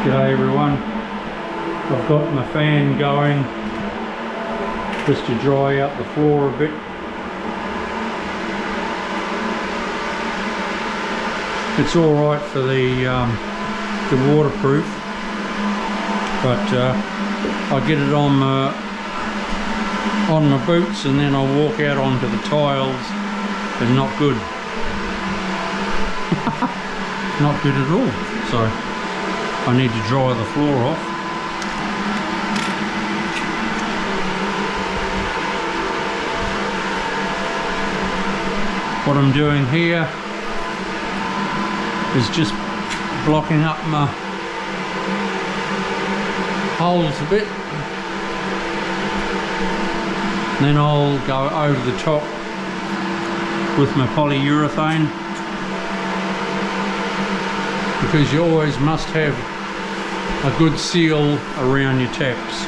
G'day everyone. I've got my fan going just to dry out the floor a bit. It's alright for the waterproof, but I get it on my boots and then I walk out onto the tiles and not good. Not good at all. So I need to dry the floor off. What I'm doing here is just blocking up my holes a bit. Then I'll go over the top with my polyurethane, because you always must have a good seal around your taps.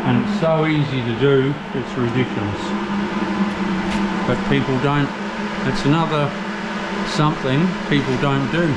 And it's so easy to do, it's ridiculous. But people don't, it's another something people don't do.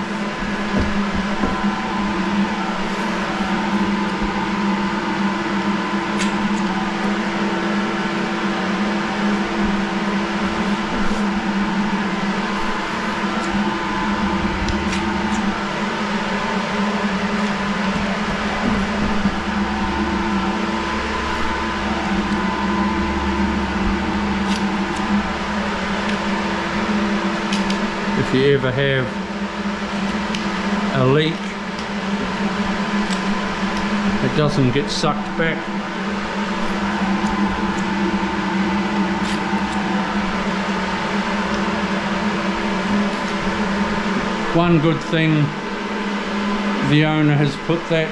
If you ever have a leak, it doesn't get sucked back. One good thing, the owner has put that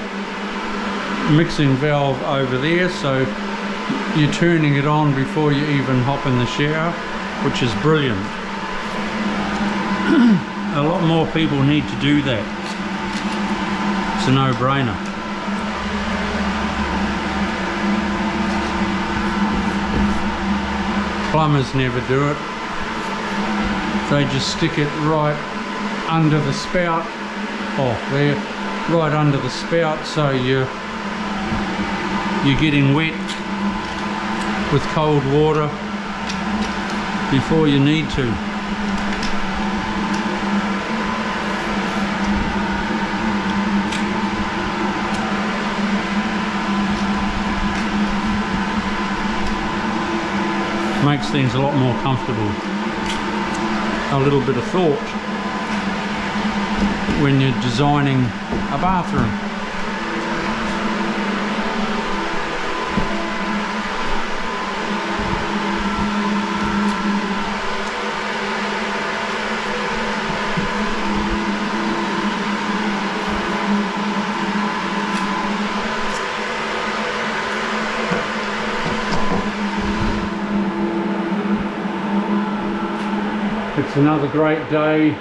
mixing valve over there, so you're turning it on before you even hop in the shower, which is brilliant. A lot more people need to do that. It's a no-brainer. Plumbers never do it. They just stick it right under the spout. Oh, there, right under the spout, so you're getting wet with cold water before you need to. Makes things a lot more comfortable. A little bit of thought when you're designing a bathroom. It's another great day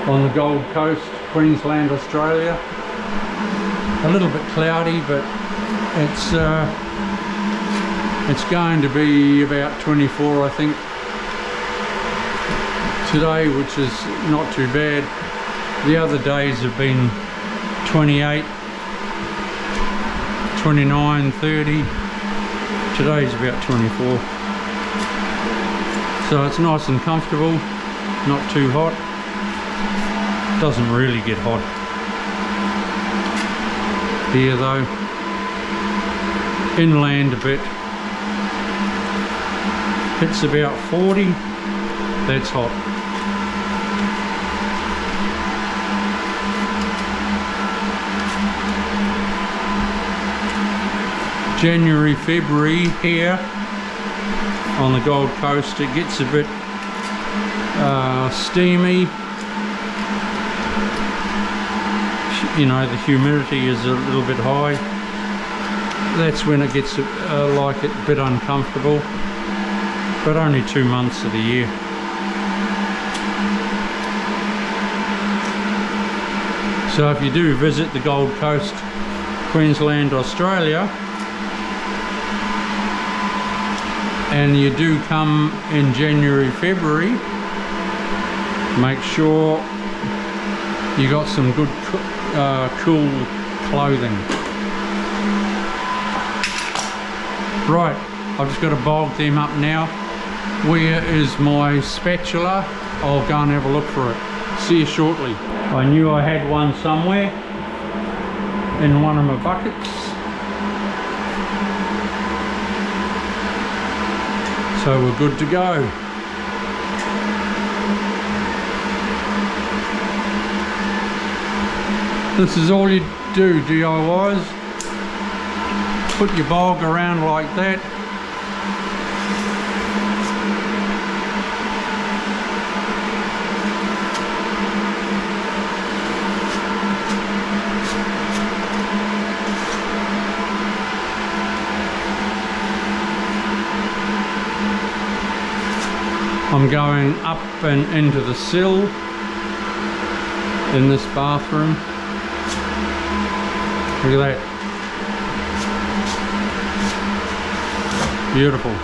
on the Gold Coast, Queensland, Australia. A little bit cloudy, but it's going to be about 24, I think, today, which is not too bad. The other days have been 28, 29, 30. Today's about 24. So it's nice and comfortable, not too hot. Doesn't really get hot here though. Inland a bit. It's about 40. That's hot. January, February here on the Gold Coast, it gets a bit steamy. You know, the humidity is a little bit high. That's when it gets like it a bit uncomfortable, but only 2 months of the year. So if you do visit the Gold Coast, Queensland, Australia, and you do come in January, February, make sure you got some good cool clothing. Right, I've just got to bulk them up now. Where is my spatula? I'll go and have a look for it. See you shortly. I knew I had one somewhere in one of my buckets. So we're good to go. This is all you do, DIYs. Put your bulk around like that. I'm going up and into the sill in this bathroom. Look at that. Beautiful.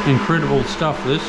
Incredible stuff, this.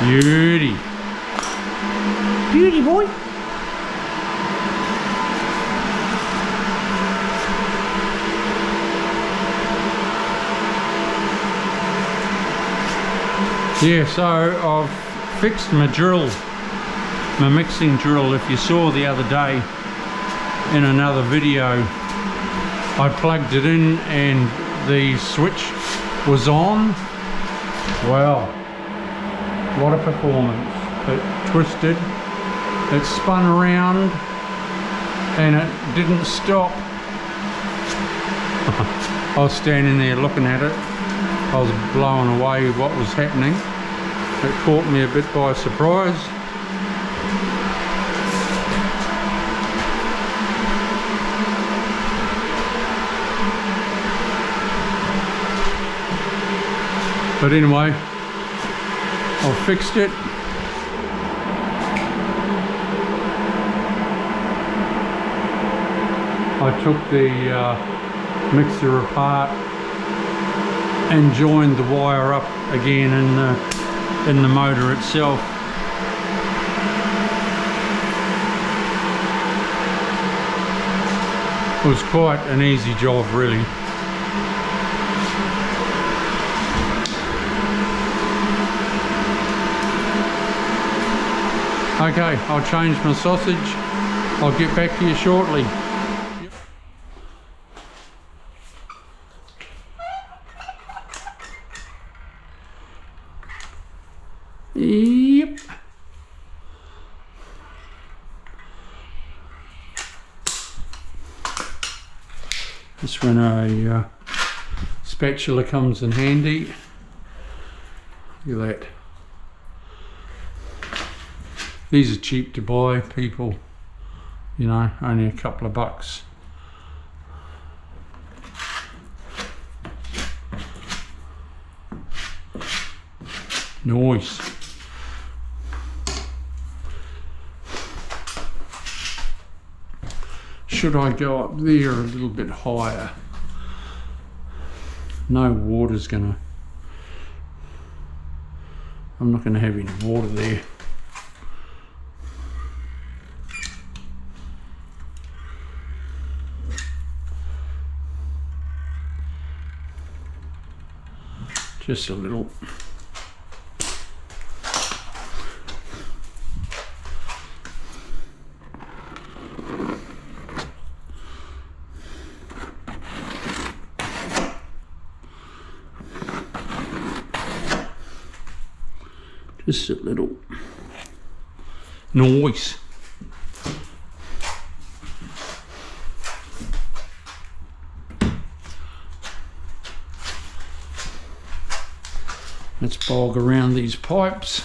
Beauty. Beauty boy. Yeah, so I've fixed my drill, my mixing drill. If you saw the other day in another video, I plugged it in and the switch was on. Wow. What a performance. It twisted, it spun around, and it didn't stop. I was standing there looking at it. I was blown away what was happening. It caught me a bit by surprise. But anyway, I've fixed it. I took the mixer apart and joined the wire up again in the motor itself. It was quite an easy job, really. Okay, I'll change my sausage. I'll get back to you shortly. Yep. That's when a spatula comes in handy. Look at that. These are cheap to buy, people. You know, only a couple of bucks. Nice. Should I go up there a little bit higher? No water's gonna... I'm not gonna have any water there. Just a little. Just a little. Nice. Let's bog around these pipes.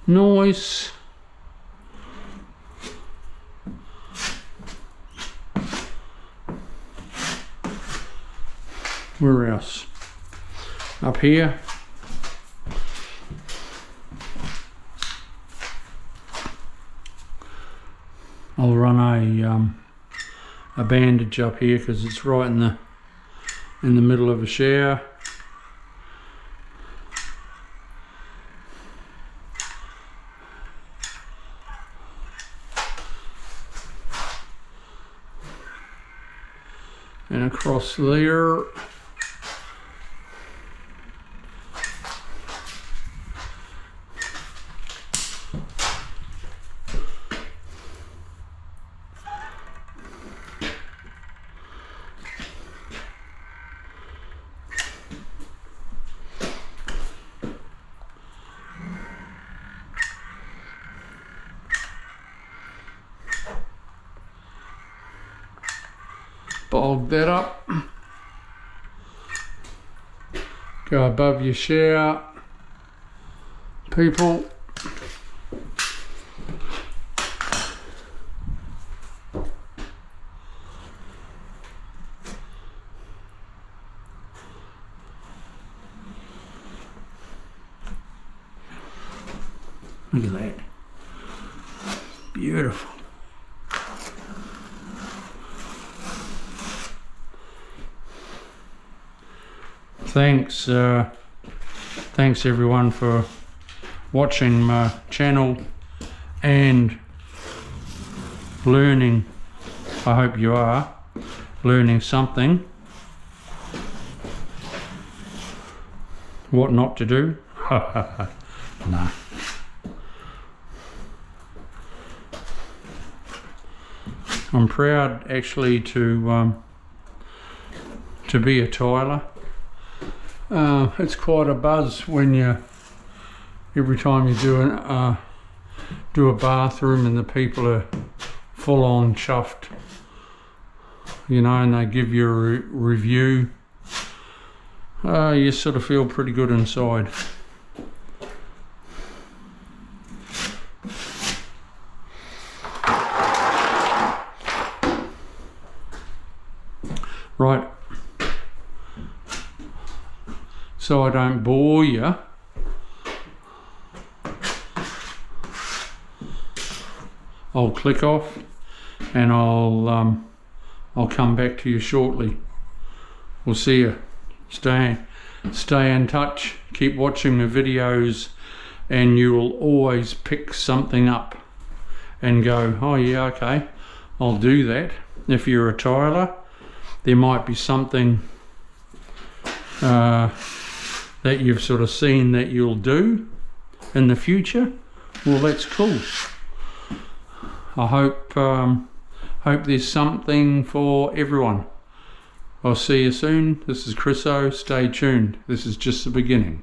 Nice. Where else? Up here. I'll run a bandage up here because it's right in the middle of a shower. And across there. Bog that up. Go above your shower, people. Look at that. Beautiful. Thanks everyone for watching my channel and learning. I hope you are learning something. What not to do? No. I'm proud actually to be a tiler. It's quite a buzz when every time you do a bathroom and the people are full on chuffed, you know, and they give you a review. You sort of feel pretty good inside. Right. So I don't bore you, I'll click off, and I'll come back to you shortly. We'll see you. Stay in touch, keep watching the videos, and you will always pick something up and go, oh yeah, okay, I'll do that. If you're a tiler, there might be something that you've sort of seen that you'll do in the future. Well, that's cool. I hope there's something for everyone. I'll see you soon. This is Chris O. Stay tuned. This is just the beginning.